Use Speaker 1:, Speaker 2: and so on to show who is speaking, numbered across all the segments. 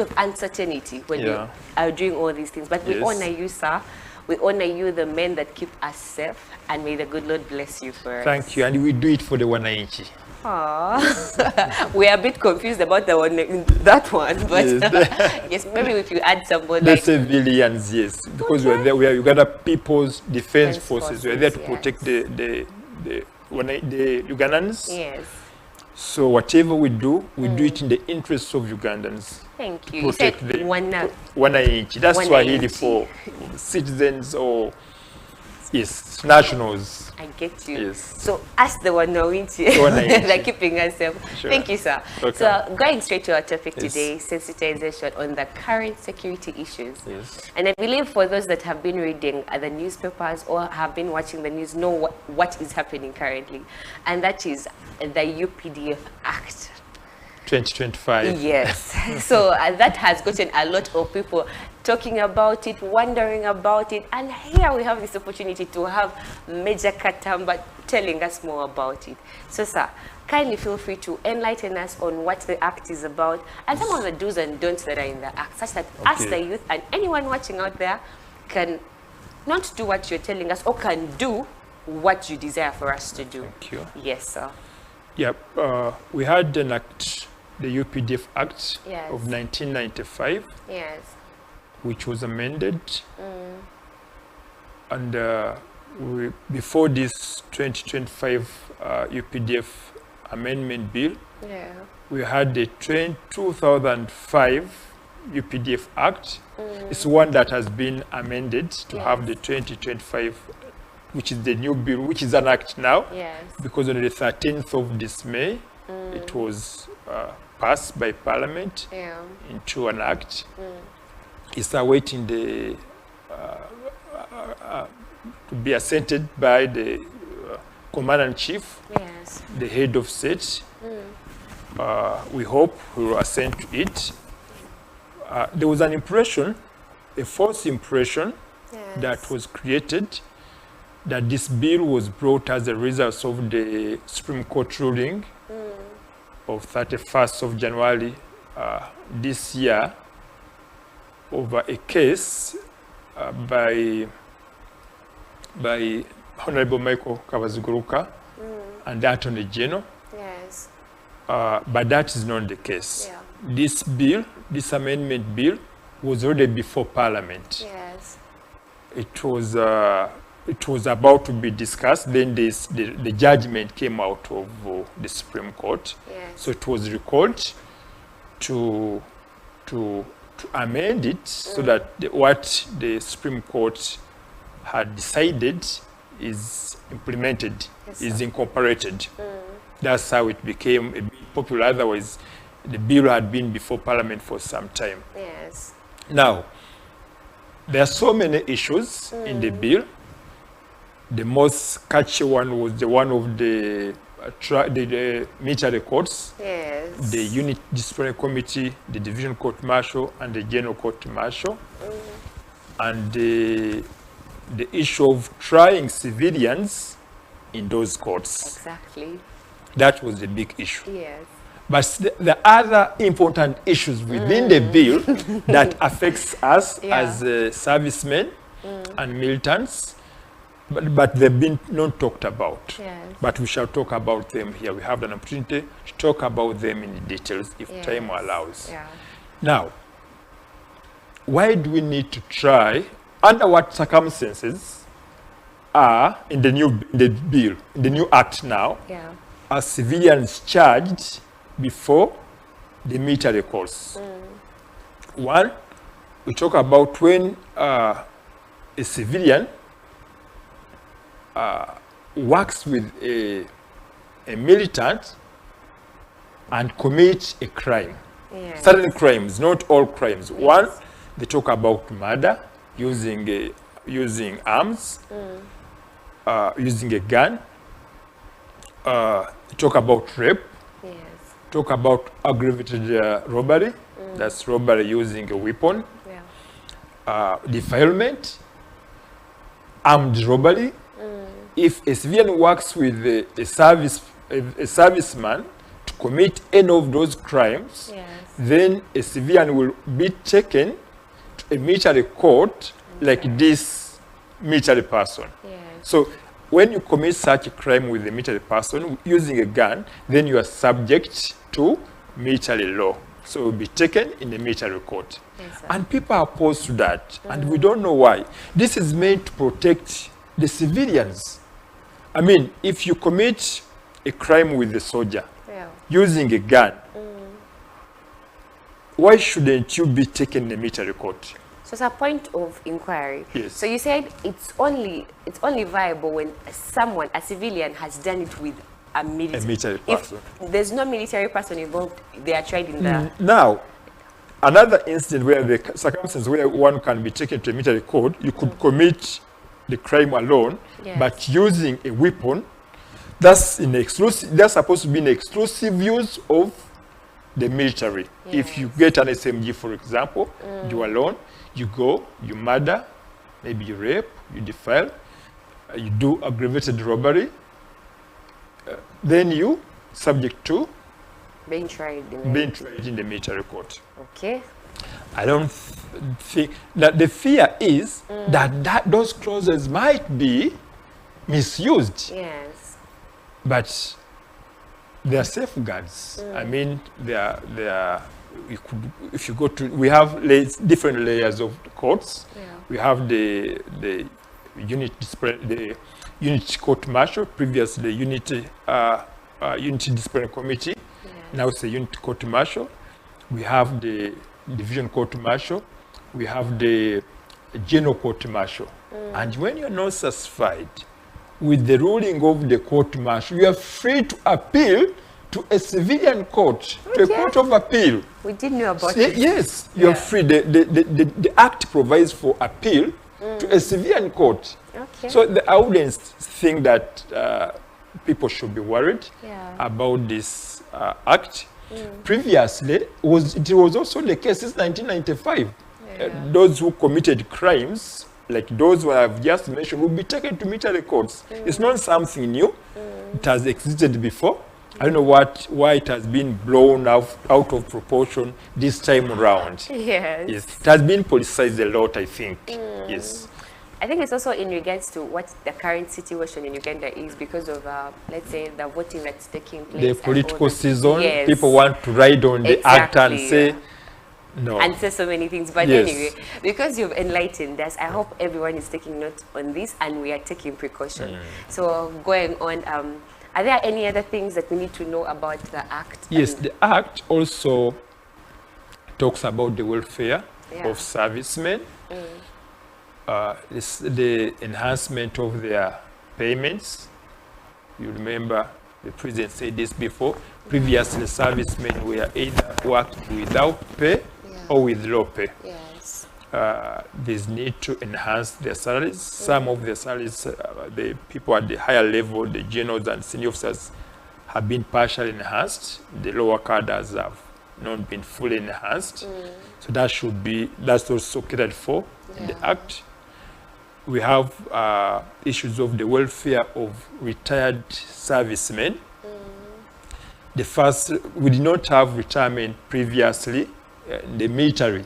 Speaker 1: of uncertainty when you are doing all these things. But we honor you, sir. We honor you, the men that keep us safe, and may the good Lord bless you for us.
Speaker 2: Thank you, and we do it for the 180.
Speaker 1: We are a bit confused about the one, that one, but yes, maybe if you add somebody like
Speaker 2: civilians, yes, because we're there. We are Uganda People's Defense Forces. We're there to protect the Ugandans.
Speaker 1: Yes.
Speaker 2: So whatever we do it in the interests of Ugandans.
Speaker 1: Thank you. You said
Speaker 2: the 180. That's 180. Swahili for citizens or nationals.
Speaker 1: I get you.
Speaker 2: Yes.
Speaker 1: So ask the 180. They're keeping us safe. Sure. Thank you, sir. Okay. So going straight to our topic today, sensitization on the current security issues.
Speaker 2: Yes.
Speaker 1: And I believe for those that have been reading the newspapers or have been watching the news know what is happening currently. And that is the UPDF Act.
Speaker 2: 2025.
Speaker 1: Yes. So that has gotten a lot of people talking about it, wondering about it, and here we have this opportunity to have Major Katamba telling us more about it. So, sir, kindly feel free to enlighten us on what the Act is about and some of the do's and don'ts that are in the Act, such that us, the youth, and anyone watching out there can not do what you're telling us or can do what you desire for us to do.
Speaker 2: Thank you.
Speaker 1: Yes, sir.
Speaker 2: Yep. We had an Act, the UPDF Act of 1995.
Speaker 1: Yes.
Speaker 2: Which was amended, and before this 2025 UPDF amendment bill, we had the 2005 UPDF Act. It's one that has been amended to have the 2025, which is the new bill, which is an act now, because on the 13th of this May, it was passed by Parliament into an act. It's awaiting the to be assented by the Commander-in-Chief, the head of state. We hope he will assent to it. There was an impression, a false impression, that was created that this bill was brought as a result of the Supreme Court ruling of 31st of January this year, over a case by Honorable Michael Kavaziguruka and the Attorney General.
Speaker 1: Yes.
Speaker 2: But that is not the case. This bill, this amendment bill, was already before Parliament.
Speaker 1: Yes.
Speaker 2: It was about to be discussed. Then the judgment came out of the Supreme Court.
Speaker 1: Yes.
Speaker 2: So it was recalled to amend it so that what the Supreme Court had decided is implemented, is incorporated. That's how it became a bit popular. Otherwise, the bill had been before Parliament for some time.
Speaker 1: Yes.
Speaker 2: Now, there are so many issues in the bill. The most catchy one was the one of the military courts, the Unit Disciplinary Committee, the Division Court Martial, and the General Court Martial, and the issue of trying civilians in those courts.
Speaker 1: Exactly.
Speaker 2: That was the big issue.
Speaker 1: Yes.
Speaker 2: But the other important issues within the bill that affects us as servicemen and militants, but they've been not talked about.
Speaker 1: Yes.
Speaker 2: But we shall talk about them here. We have an opportunity to talk about them in details if time allows.
Speaker 1: Yeah.
Speaker 2: Now, why do we need to try? Under what circumstances are in the bill, in the new act now, are civilians charged before the military courts? One, we talk about when a civilian works with a militant and commits a crime. Certain crimes, not all crimes. One, they talk about murder, using arms, using a gun. Talk about rape. Talk about aggravated robbery. That's robbery using a weapon. Defilement, armed robbery. If a civilian works with a serviceman to commit any of those crimes, then a civilian will be taken to a military court like this military person. So when you commit such a crime with a military person using a gun, then you are subject to military law. So it will be taken in a military court. And people are opposed to that, and we don't know why. This is meant to protect the civilians. I mean, if you commit a crime with a soldier using a gun, why shouldn't you be taken in a military court?
Speaker 1: So it's a point of inquiry.
Speaker 2: Yes.
Speaker 1: So you said it's only viable when someone, a civilian, has done it with a military
Speaker 2: person.
Speaker 1: If there's no military person involved, they are tried in the...
Speaker 2: Now, another instance where the circumstances where one can be taken to a military court, you could commit the crime alone, but using a weapon. That's supposed to be an exclusive use of the military. If you get an SMG, for example, you alone, you go, you murder, maybe you rape, you defile, you do aggravated robbery, then you subject to
Speaker 1: being tried
Speaker 2: in the military court.
Speaker 1: Okay.
Speaker 2: I don't think that the fear is that those clauses might be misused.
Speaker 1: Yes.
Speaker 2: But there are safeguards. I mean, there are. If you go to, we have different layers of the courts. We have the unit court martial. Previously, the unity disciplinary committee. Now it's a unit court martial. We have the division court martial. We have the general court martial. And when you're not satisfied with the ruling of the court martial, you are free to appeal to a civilian court, to a court of appeal.
Speaker 1: We didn't know about it.
Speaker 2: Yes, you are free. The act provides for appeal to a civilian court. So I wouldn't think that people should be worried about this act. Previously, it was also the case since 1995. Those who committed crimes, like those who I've just mentioned, will be taken to military courts. It's not something new. It has existed before. I don't know why it has been blown out of proportion this time around.
Speaker 1: Yes.
Speaker 2: It has been politicized a lot, I think. Yes.
Speaker 1: I think it's also in regards to what the current situation in Uganda is because of, let's say, the voting that's taking place.
Speaker 2: The political season, people want to ride on the act and say, no.
Speaker 1: And say so many things. But anyway, because you've enlightened us, I hope everyone is taking note on this and we are taking precaution. So going on, are there any other things that we need to know about the Act?
Speaker 2: Yes, the Act also talks about the welfare of servicemen. The enhancement of their payments. You remember the president said this before. Previously, servicemen were either worked without pay or with low pay.
Speaker 1: Yes.
Speaker 2: There's need to enhance their salaries. Some of their salaries, the people at the higher level, the generals and senior officers, have been partially enhanced. The lower cadres have not been fully enhanced. So that's also catered for in the Act. We have issues of the welfare of retired servicemen. We did not have retirement previously in the military.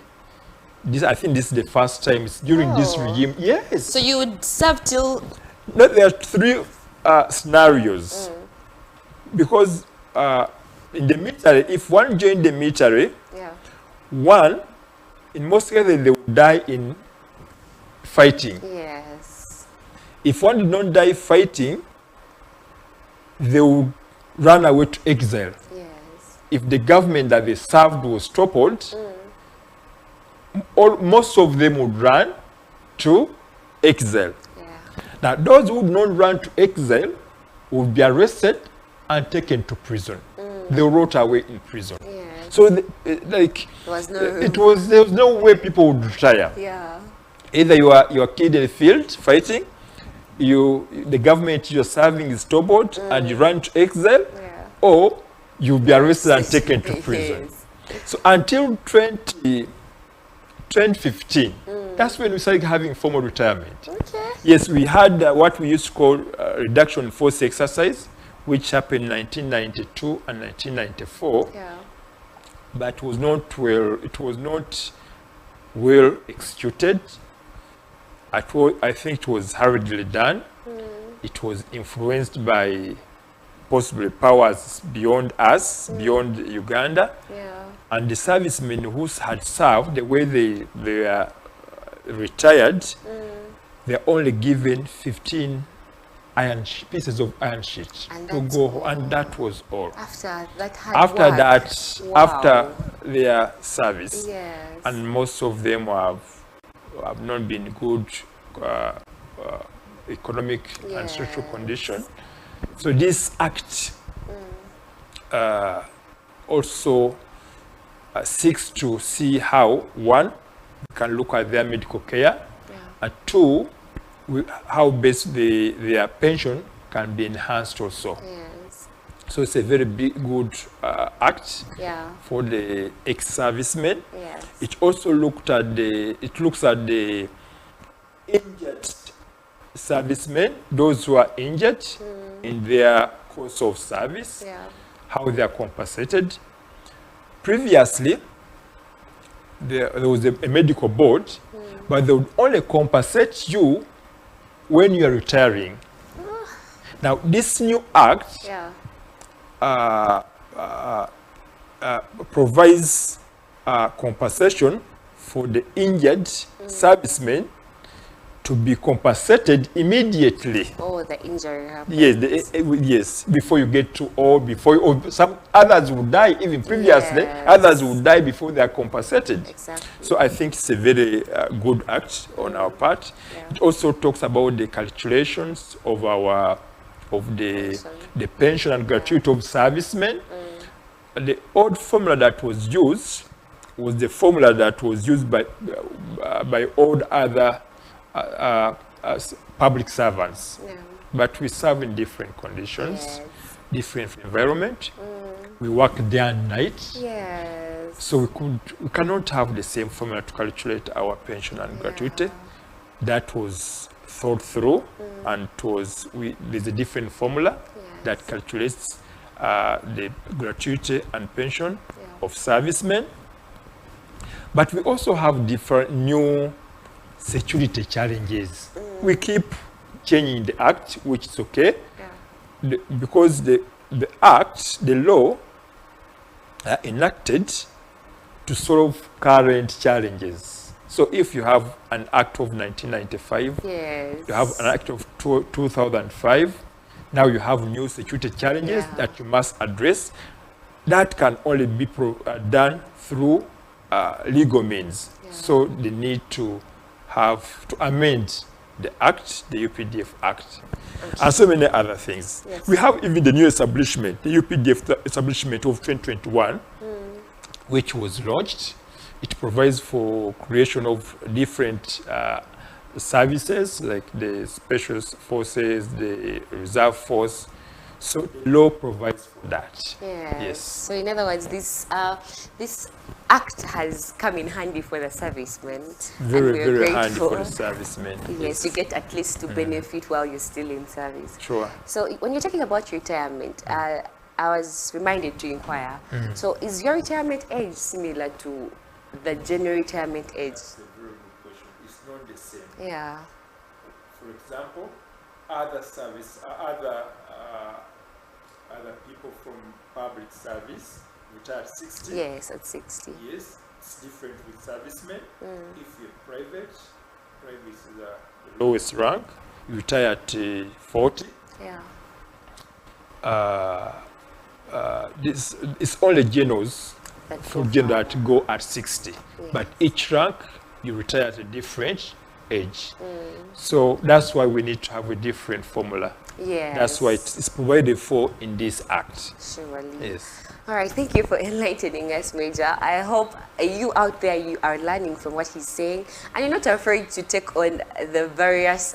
Speaker 2: I think this is the first time during this regime. Yes.
Speaker 1: So you would serve till...
Speaker 2: No, there are three scenarios. Because in the military, if one joined the military, one, in most cases, they would die in fighting.
Speaker 1: Yes.
Speaker 2: If one did not die fighting, they would run away to exile.
Speaker 1: Yes.
Speaker 2: If the government that they served was toppled, most of them would run to exile. Now, those who would not run to exile would be arrested and taken to prison. They were rot away in prison. So, there was no way people would retire. Either you are killed in the field fighting, the government you're serving is toppled and you run to exile, or you'll be arrested and taken to prison. So until 2015, that's when we started having formal retirement. Yes, we had what we used to call reduction in force exercise, which happened in 1992 and 1994, but it was not well executed. I think it was hurriedly done. It was influenced by possibly powers beyond us, beyond Uganda. And the servicemen who had served, the way they are retired, they're only given 15 pieces of iron sheet to go, and that was all. After their service, and most of them have not been good economic and social condition. So this act also seeks to see how, one, we can look at their medical care, and two, how best their pension can be enhanced also. So it's a very good act for the ex-servicemen. It also looks at the injured servicemen, those who are injured in their course of service, how they are compensated. Previously, there was a medical board, but they would only compensate you when you are retiring. Now, this new act provides compensation for the injured servicemen to be compensated immediately.
Speaker 1: Oh, the injury happened.
Speaker 2: Yes, yes, before you get to, or some others would die even previously. Others would die before they are compensated.
Speaker 1: Exactly.
Speaker 2: So I think it's a very good act on our part. It also talks about the calculations of the pension and gratuity of servicemen. The old formula that was used was the formula that was used by all other public servants, but we serve in different conditions, different environment. We work day and night, so we cannot have the same formula to calculate our pension and gratuity. That was thought through, and there's a different formula that calculates the gratuity and pension of servicemen. But we also have different new security challenges. We keep changing the act, which is okay, because the law enacted to solve current challenges. So if you have an act of 1995, you have an act of 2005, now you have new security challenges that you must address. That can only be done through legal means. So they need to amend the Act, the UPDF Act, and so many other things. We have even the new establishment, the UPDF establishment of 2021, which was launched. It provides for creation of different services like the Special Forces, the Reserve Force. So the law provides for that. Yes.
Speaker 1: So in other words, this act has come in handy for the servicemen.
Speaker 2: Very handy for the servicemen.
Speaker 1: Yes, you get at least to benefit while you're still in service.
Speaker 2: Sure.
Speaker 1: So when you're talking about retirement, I was reminded to inquire. So is your retirement age similar to the general retirement age?
Speaker 2: That's a very good question. It's not the same.
Speaker 1: Yeah.
Speaker 2: For example, other people from public service retire at 60.
Speaker 1: Yes, at 60.
Speaker 2: Yes, it's different with servicemen. If you're private is the lowest rank. You retire at 40. This is only generals that go at 60. But each rank, you retire at a different age. So that's why we need to have a different formula. That's why it's provided for in this act.
Speaker 1: Surely.
Speaker 2: Yes.
Speaker 1: All right, thank you for enlightening us, Major. I hope you out there, you are learning from what he's saying, and you're not afraid to take on the various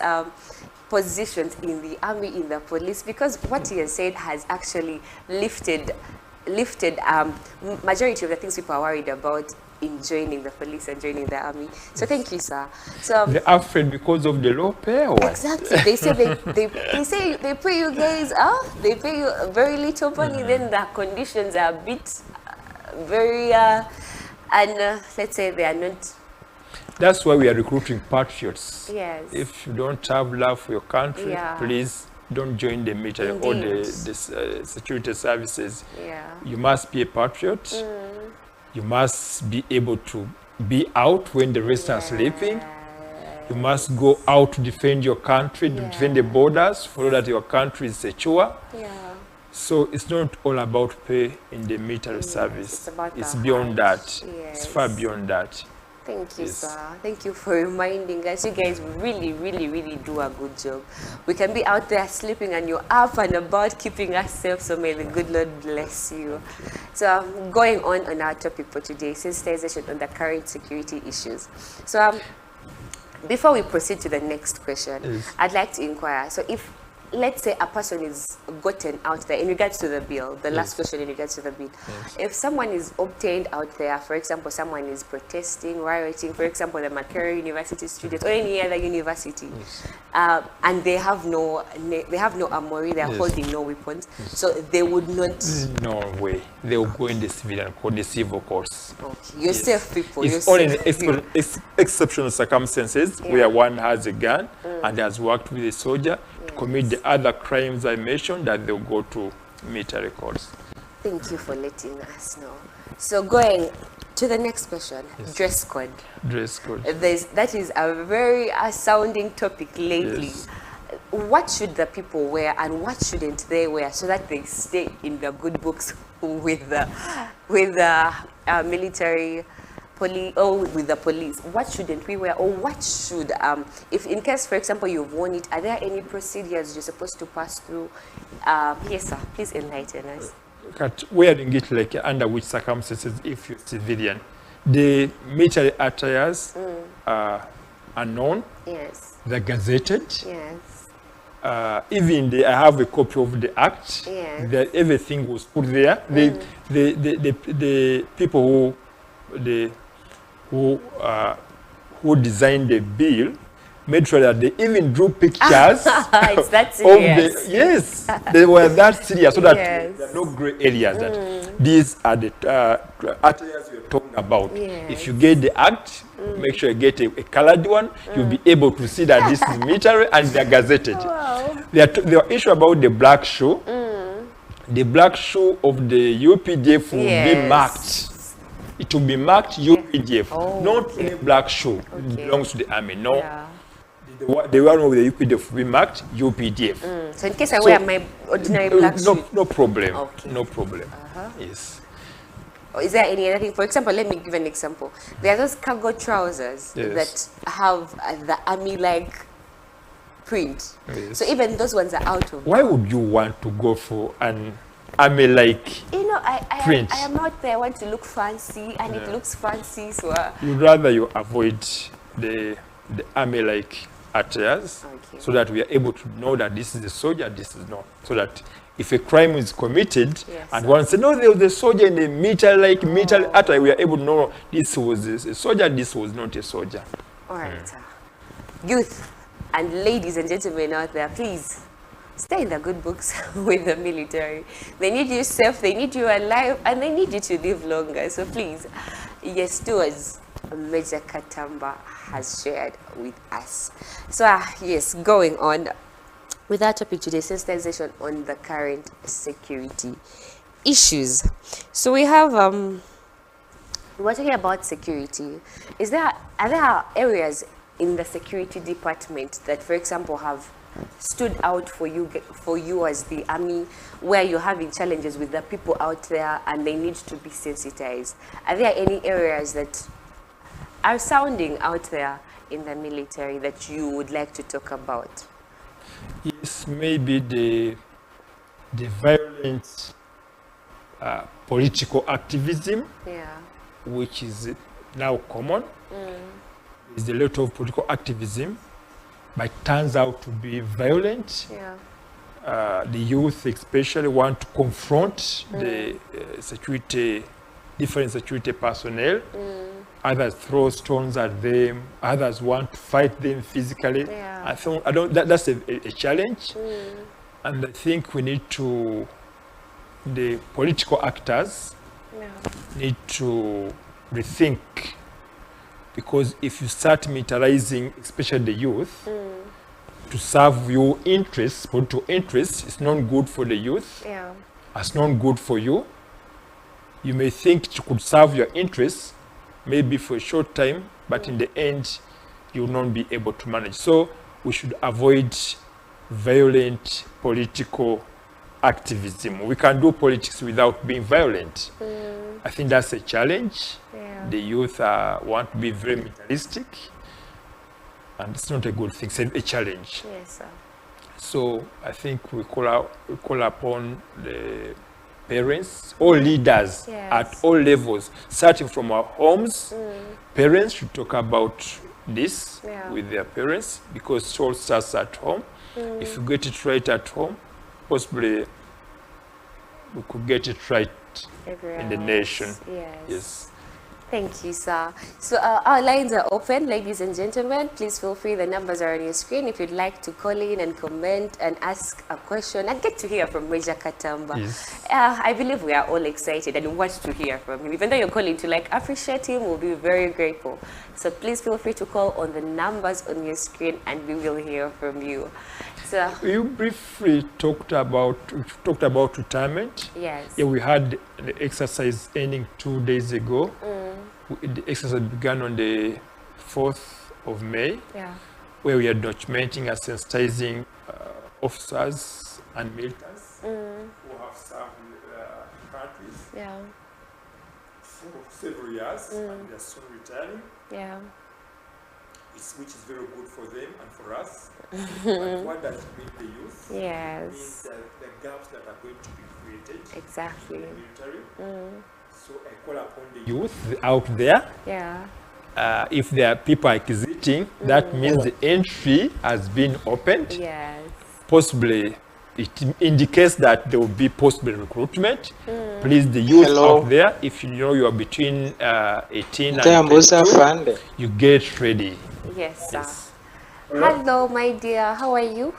Speaker 1: positions in the army, in the police, because what he has said has actually lifted majority of the things people are worried about in joining the police and joining the army. So thank you, sir. So
Speaker 2: they're afraid because of the low pay or what?
Speaker 1: exactly. They say they say they pay you guys they pay you very little money, then the conditions are a bit very let's say they are not.
Speaker 2: That's why we are recruiting patriots.
Speaker 1: Yes.
Speaker 2: If you don't have love for your country, please don't join the military or the security services.
Speaker 1: Yeah.
Speaker 2: You must be a patriot. You must be able to be out when the rest are sleeping. You must go out to defend your country, to defend the borders, so that your country is secure.
Speaker 1: Yeah.
Speaker 2: So it's not all about pay in the military service. It's beyond that.
Speaker 1: Yes.
Speaker 2: It's far beyond that.
Speaker 1: Thank you, sir. Thank you for reminding us. You guys really, really, really do a good job. We can be out there sleeping and you're up and about keeping us safe, so may the good Lord bless you. So going on our topic for today, sensitization on the current security issues. So before we proceed to the next question, I'd like to inquire, so if let's say a person is gotten out there in regards to the bill, the last question in regards to the bill. If someone is obtained out there, for example, someone is protesting, rioting, for example, the Makerere University students or any other university, and they have no armory, they are holding no weapons, so they would not.
Speaker 2: No way. They will go in the civilian court, the civil courts.
Speaker 1: Okay. You're safe people.
Speaker 2: It's only in exceptional circumstances where one has a gun and has worked with a soldier to commit the other crimes I mentioned, that they'll go to military courts.
Speaker 1: Thank you for letting us know. So going to the next question, dress code.
Speaker 2: Dress code.
Speaker 1: That is a very sounding topic lately. What should the people wear and what shouldn't they wear so that they stay in the good books with the military police or with the police? What shouldn't we wear, or what should if in case, for example, you've worn it, are there any procedures you're supposed to pass through? Yes, sir, please enlighten us.
Speaker 2: Wearing it, like under which circumstances if you're civilian? The military attires are known.
Speaker 1: Yes.
Speaker 2: They're gazetted.
Speaker 1: Yes.
Speaker 2: Even I have a copy of the act.
Speaker 1: Yes.
Speaker 2: Everything was put there. The people who designed the bill made sure that they even drew pictures.
Speaker 1: It's that serious.
Speaker 2: Yes, they were that serious, so that there are no gray areas. That these are the attires we're talking about.
Speaker 1: Yes.
Speaker 2: If you get the act, make sure you get a colored one. You'll be able to see that this is military and they're gazetted. Wow. There are issue about the black shoe. The black shoe of the UPDF will be marked. It will be marked UPDF, not any black shoe. It belongs to the army. No. Yeah. The one with the UPDF will be marked UPDF.
Speaker 1: So in case I wear my ordinary black shoe?
Speaker 2: No problem. Okay. No problem. Yes.
Speaker 1: Is there any other thing? For example, let me give an example. There are those cargo trousers that have the army-like print. Yes. So even those ones are out of.
Speaker 2: Why would you want to go for an army-like print?
Speaker 1: I am out there. I want to look fancy, and it looks fancy. So
Speaker 2: you'd rather you avoid the army-like attires, so that we are able to know that this is a soldier, this is not. So that if a crime is committed, and one says, no, there was a soldier in the military attire, we are able to know this was a soldier, this was not a soldier.
Speaker 1: All right. Youth and ladies and gentlemen out there, please stay in the good books with the military. They need you safe, they need you alive, and they need you to live longer. So please, yes, do as Major Katamba has shared with us. So yes, going on with our topic today, sensitization on the current security issues. So we have we're talking about security. Are there areas in the security department that, for example, have stood out for you as the army, where you're having challenges with the people out there and they need to be sensitized? Are there any areas that are sounding out there in the military that you would like to talk about?
Speaker 2: Yes, maybe the violent political activism, which is now common. There's a lot of political activism, but it turns out to be violent. The youth especially want to confront the security different security personnel. Others throw stones at them. Others want to fight them physically.
Speaker 1: Yeah.
Speaker 2: I don't. That's a challenge, and I think we need to. The political actors need to rethink, because if you start militarizing, especially the youth, to serve your interests, political interests, it's not good for the youth.
Speaker 1: Yeah.
Speaker 2: It's not good for you. You may think you could serve your interests, maybe for a short time, but in the end, you will not be able to manage. So we should avoid violent political activism. We can do politics without being violent. I think that's a challenge.
Speaker 1: Yeah.
Speaker 2: The youth want to be very militaristic, and it's not a good thing. It's a challenge.
Speaker 1: Yes, sir.
Speaker 2: So I think we call upon the parents, all leaders at all levels, starting from our homes. Parents should talk about this with their parents, because it all starts at home. If you get it right at home, possibly we could get it right in the nation. Yes.
Speaker 1: Thank you, sir. So our lines are open, ladies and gentlemen. Please feel free. The numbers are on your screen. If you'd like to call in and comment and ask a question and get to hear from Major Katamba.
Speaker 2: Yes.
Speaker 1: I believe we are all excited and want to hear from him. Even though you're calling to appreciate him, we'll be very grateful. So please feel free to call on the numbers on your screen and we will hear from you. So,
Speaker 2: you briefly talked about retirement.
Speaker 1: Yes.
Speaker 2: Yeah, we had the exercise ending 2 days ago. The exercise began on the 4th of May, where we are documenting and sensitizing officers and militants who have served countries for several years and they are soon retiring. Which is very good for them and for us. But what does it mean to the youth?
Speaker 1: Yes.
Speaker 2: It means that the gaps that are going to be created
Speaker 1: Exactly.
Speaker 2: in the military. So I call upon the youth out there. If there are people exiting, that means the entry has been opened.
Speaker 1: Yes.
Speaker 2: Possibly it indicates that there will be possible recruitment. Please, the youth out there, if you know you are between 18 and 22, you get ready.
Speaker 1: Yes, sir. Hello, my dear. How are you?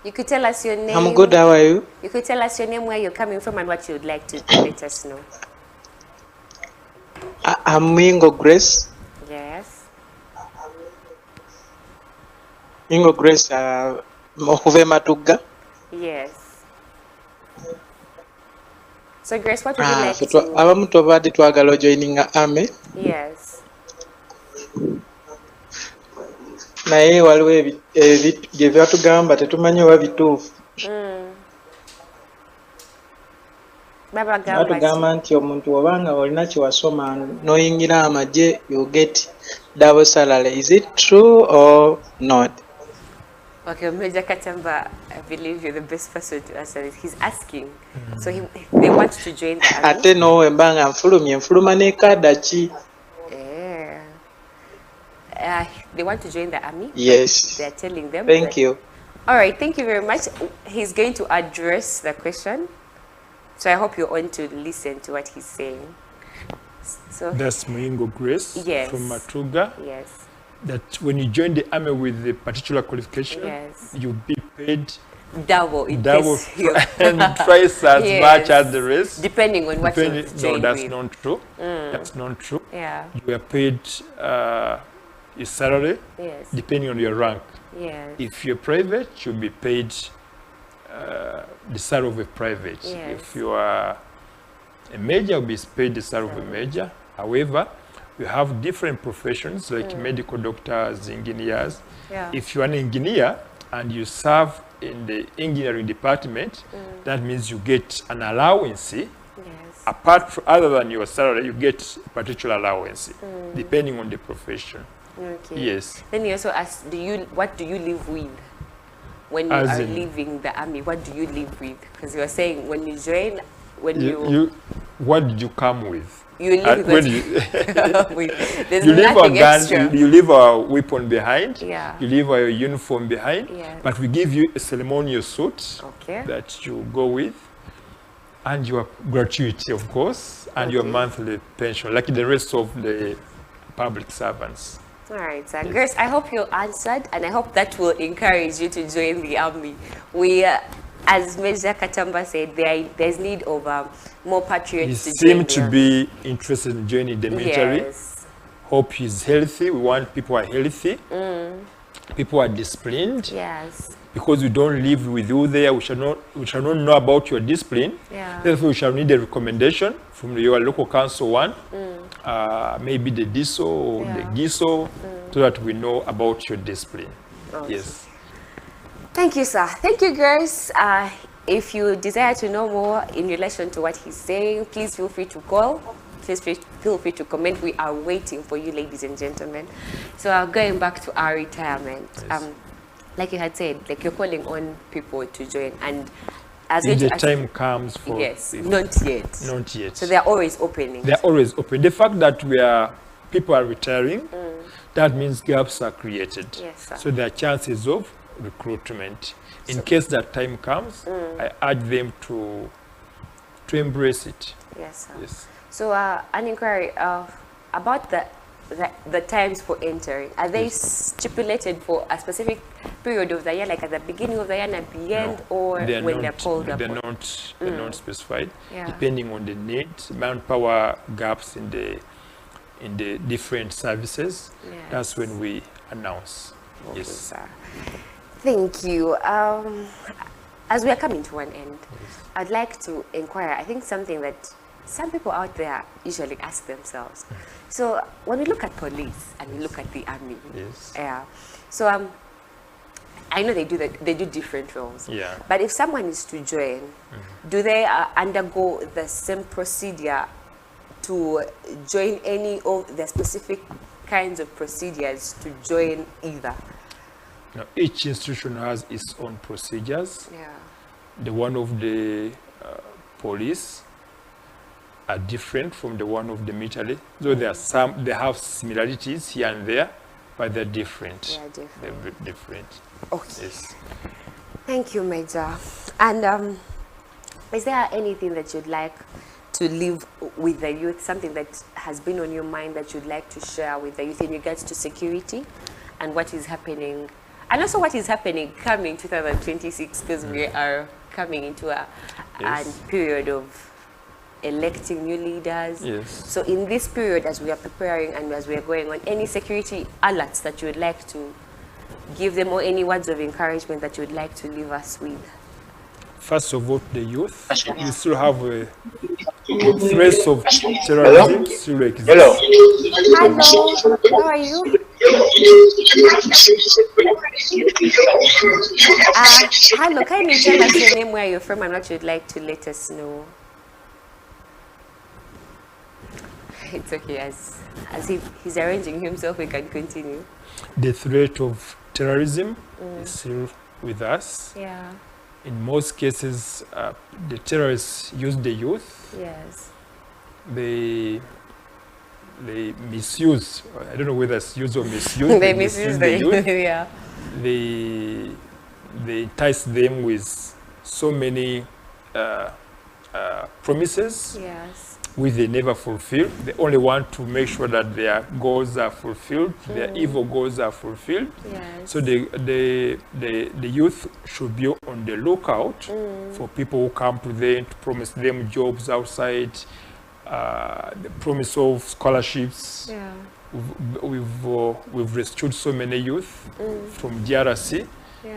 Speaker 1: You could tell us your name.
Speaker 3: I'm good. How are you?
Speaker 1: You could tell us your name, where you're coming from, and what you would like to let us know.
Speaker 3: I'm Ingo Grace.
Speaker 1: Yes.
Speaker 3: Ingo Grace, Mohuve Matuga.
Speaker 1: Yes. So, Grace, what would you like to
Speaker 3: abamu tobadde twagala joining army.
Speaker 1: Yes.
Speaker 3: Naye waliwo bye batugamba tetumanyi oba bituufu. Batugamba nti omuntu obanga olina kyewasoma n'oyingira amagye you get double salary. Is it true or not?
Speaker 1: Okay, Major Katamba, I believe you're the best person to answer this. He's asking. So they want to join the army.
Speaker 3: Ate no embanga nfuluma ne kada ki?
Speaker 1: They want to join the army.
Speaker 3: Yes.
Speaker 1: They're telling them.
Speaker 3: Thank you.
Speaker 1: All right, thank you very much. He's going to address the question. So I hope you're on to listen to what he's saying. So
Speaker 2: that's Muingo Grace from Matuga.
Speaker 1: Yes.
Speaker 2: That when you join the army with the particular qualification, you'll be paid
Speaker 1: double
Speaker 2: and twice as much as the rest.
Speaker 1: Depending on what you're
Speaker 2: No, that's not true. That's not true.
Speaker 1: Yeah.
Speaker 2: You are paid your salary depending on your rank.
Speaker 1: Yes.
Speaker 2: If you're private, you'll be paid the salary of a private.
Speaker 1: Yes.
Speaker 2: If you are a major, you'll be paid the salary of a major. However, we have different professions like medical doctors, engineers. If you're an engineer and you serve in the engineering department, that means you get an allowance. Apart from, other than your salary, you get a particular allowance depending on the profession.
Speaker 1: Okay.
Speaker 2: Yes.
Speaker 1: Then you also ask, what do you live with when you are leaving the army? What do you live with? Because you are saying when you join,
Speaker 2: what did you come with?
Speaker 1: You live with there's
Speaker 2: you leave
Speaker 1: nothing
Speaker 2: a gun,
Speaker 1: extra.
Speaker 2: you leave a weapon behind,
Speaker 1: you
Speaker 2: leave a uniform behind, but we give you a ceremonial suit that you go with. And your gratuity, of course, and your monthly pension, like the rest of the public servants.
Speaker 1: All right, so Grace, I hope you answered, and I hope that will encourage you to join the army. We, as Major Katamba said, there's need of more patriots
Speaker 2: He
Speaker 1: to join
Speaker 2: seemed to be interested in joining the military.
Speaker 1: Yes.
Speaker 2: Hope he's healthy. We want people who are healthy. People are disciplined.
Speaker 1: Yes.
Speaker 2: Because we don't live with you there, we shall not know about your discipline.
Speaker 1: Yeah.
Speaker 2: Therefore, we shall need a recommendation from your local council one, maybe the DISO or the GISO, so that we know about your discipline.
Speaker 1: Okay.
Speaker 2: Yes.
Speaker 1: Thank you, sir. Thank you, Grace. If you desire to know more in relation to what he's saying, please feel free to call. Please feel free to comment. We are waiting for you, ladies and gentlemen. So going back to our retirement.
Speaker 2: Yes.
Speaker 1: Like you had said, like you're calling on people to join, and as
Speaker 2: if the time comes for
Speaker 1: yes, not yet.
Speaker 2: Not yet.
Speaker 1: So they're always opening.
Speaker 2: They're always open. The fact that people are retiring, that means gaps are created.
Speaker 1: Yes, sir.
Speaker 2: So there are chances of recruitment. In case that time comes, I urge them to embrace it.
Speaker 1: Yes, sir.
Speaker 2: Yes.
Speaker 1: So an inquiry about the times for entering, are they stipulated for a specific period of the year, like at the beginning of the year and at the end, or when they're called up?
Speaker 2: They're not specified,
Speaker 1: Yeah.
Speaker 2: depending on the need, manpower gaps in the different services.
Speaker 1: Yes.
Speaker 2: That's when we announce.
Speaker 1: Okay,
Speaker 2: Yes.
Speaker 1: sir. Thank you. As we are coming to an end, I'd like to inquire, I think something that some people out there usually ask themselves. So when we look at police and we look at the army,
Speaker 2: Yes.
Speaker 1: so I know they do different roles.
Speaker 2: Yeah.
Speaker 1: But if someone is to join, do they undergo the same procedure to join any of the specific kinds of procedures to join either?
Speaker 2: Now, each institution has its own procedures.
Speaker 1: Yeah.
Speaker 2: The one of the police are different from the one of the military. Though they have similarities here and there, but they're different.
Speaker 1: They are different.
Speaker 2: They're different.
Speaker 1: Okay.
Speaker 2: Yes.
Speaker 1: Thank you, Major. And is there anything that you'd like to leave with the youth, something that has been on your mind that you'd like to share with the youth in regards to security and what is happening, and also what is happening coming 2026, because we are coming into a period of electing new leaders.
Speaker 2: Yes.
Speaker 1: So in this period, as we are preparing and as we are going on, any security alerts that you would like to give them, or any words of encouragement that you would like to leave us with?
Speaker 2: First of all, the youth, we still have a threats of terrorism still exists.
Speaker 3: Hello.
Speaker 1: Hello, how are you? Hello, can you tell us your name, where you're from, and what you'd like to let us know? It's okay, as he's arranging himself, we can continue.
Speaker 2: The threat of terrorism is still with us.
Speaker 1: Yeah.
Speaker 2: In most cases, the terrorists use the youth.
Speaker 1: Yes.
Speaker 2: They misuse, I don't know whether it's use or misuse.
Speaker 1: They misuse the youth. Yeah.
Speaker 2: They entice them with so many promises,
Speaker 1: Yes.
Speaker 2: which they never fulfill. They only want to make sure that their goals are fulfilled, their evil goals are fulfilled.
Speaker 1: Yes.
Speaker 2: So the youth should be on the lookout for people who come to them to promise them jobs outside, the promise of scholarships.
Speaker 1: Yeah.
Speaker 2: We've rescued so many youth from DRC,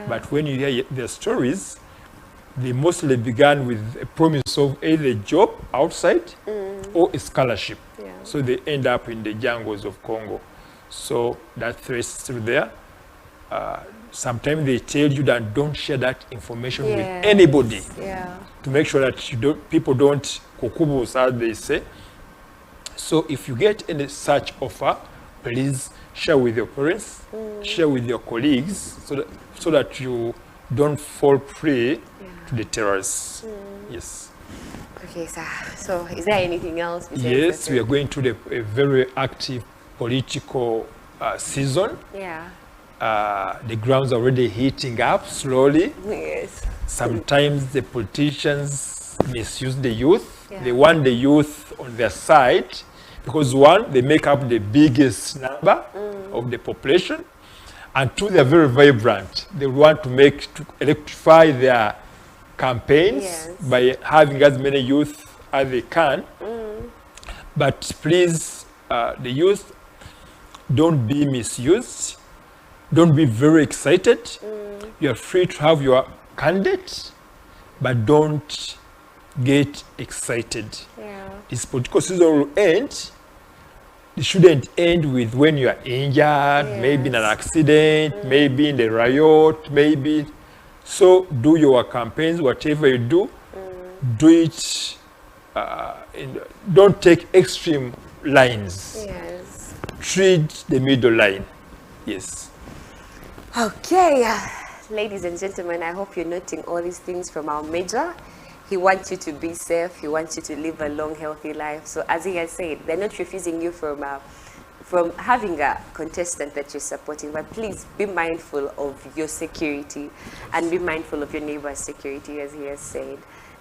Speaker 2: but when you hear their stories, they mostly began with a promise of either a job outside or a scholarship.
Speaker 1: Yeah.
Speaker 2: So they end up in the jungles of Congo. So that threat is still there. Sometimes they tell you that don't share that information with anybody, to make sure that people don't kukubus, as they say. So if you get any such offer, please share with your parents, share with your colleagues, so that you don't fall prey to the terrorists. Yes.
Speaker 1: Okay, sir. So is there anything else?
Speaker 2: Yes, we are going to a very active political season.
Speaker 1: Yeah.
Speaker 2: The ground's already heating up slowly.
Speaker 1: Yes.
Speaker 2: Sometimes the politicians misuse the youth. They want the youth on their side because one, they make up the biggest number of the population, and two, they're very vibrant. They want to electrify their campaigns by having as many youth as they can. But please, the youth, don't be misused. Don't be very excited. You are free to have your candidate, but don't get excited. This political season will end. It shouldn't end with when you are injured, maybe in an accident, maybe in the riot, maybe. So do your campaigns, whatever you do, do it. Don't take extreme lines. Treat the middle line. Yes.
Speaker 1: Okay, ladies and gentlemen, I hope you're noting all these things from our major. He wants you to be safe. He wants you to live a long, healthy life. So as he has said, they're not refusing you from having a contestant that you're supporting, but please be mindful of your security and be mindful of your neighbor's security, as he has said.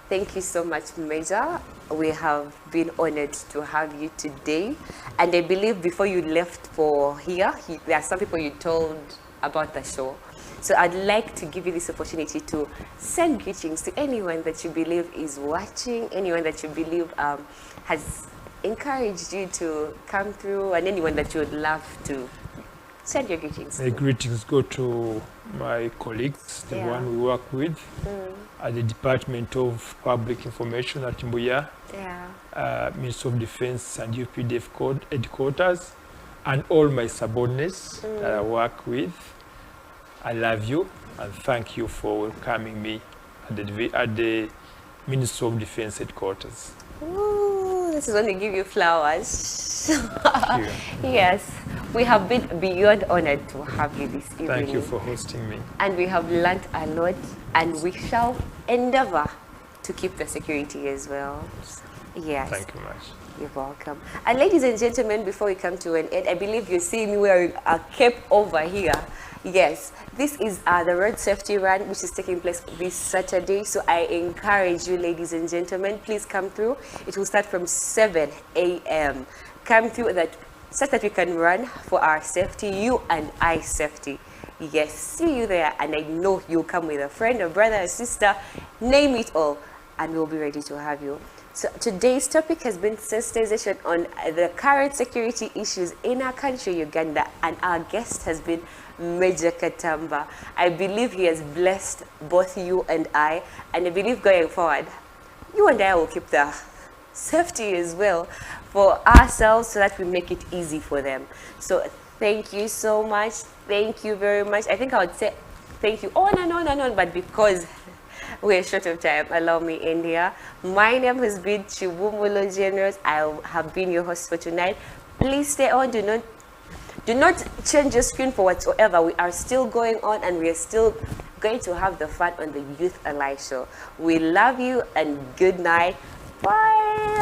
Speaker 1: Thank you so much, Major. We have been honored to have you today. And I believe before you left for here, there are some people you told about the show. So I'd like to give you this opportunity to send greetings to anyone that you believe is watching, anyone that you believe has encouraged you to come through, and anyone that you would love to send your greetings.
Speaker 2: My greetings go to my colleagues, the one we work with at the Department of Public Information at Mbuya, Ministry of Defense and UPDF headquarters, and all my subordinates that I work with. I love you and thank you for welcoming me at the Ministry of Defense headquarters.
Speaker 1: Ooh, this is when they give you flowers. Yes, we have been beyond honored to have you this evening.
Speaker 2: Thank you for hosting me.
Speaker 1: And we have learnt a lot, and we shall endeavor to keep the security as well. Yes.
Speaker 2: Thank you much.
Speaker 1: You're welcome. And ladies and gentlemen, before we come to an end, I believe you see me wearing a cape over here. Yes, this is the road safety run, which is taking place this Saturday. So I encourage you, ladies and gentlemen, please come through. It will start from 7 a.m. Come through so that we can run for our safety, you and I safety. Yes, see you there. And I know you'll come with a friend, a brother, a sister, name it all, and we'll be ready to have you. So today's topic has been sensitization on the current security issues in our country, Uganda, and our guest has been Major Katamba. I believe he has blessed both you and I believe going forward, you and I will keep the safety as well for ourselves so that we make it easy for them. So thank you so much. Thank you very much. I think I would say thank you on and on and on, but because we're short of time, allow me in here. My name has been Chibumulo Generous. I have been your host for tonight. Please stay on. Do not change your screen for whatsoever. We are still going on, and we are still going to have the fun on the Youth Alive show. We love you, and good night. Bye.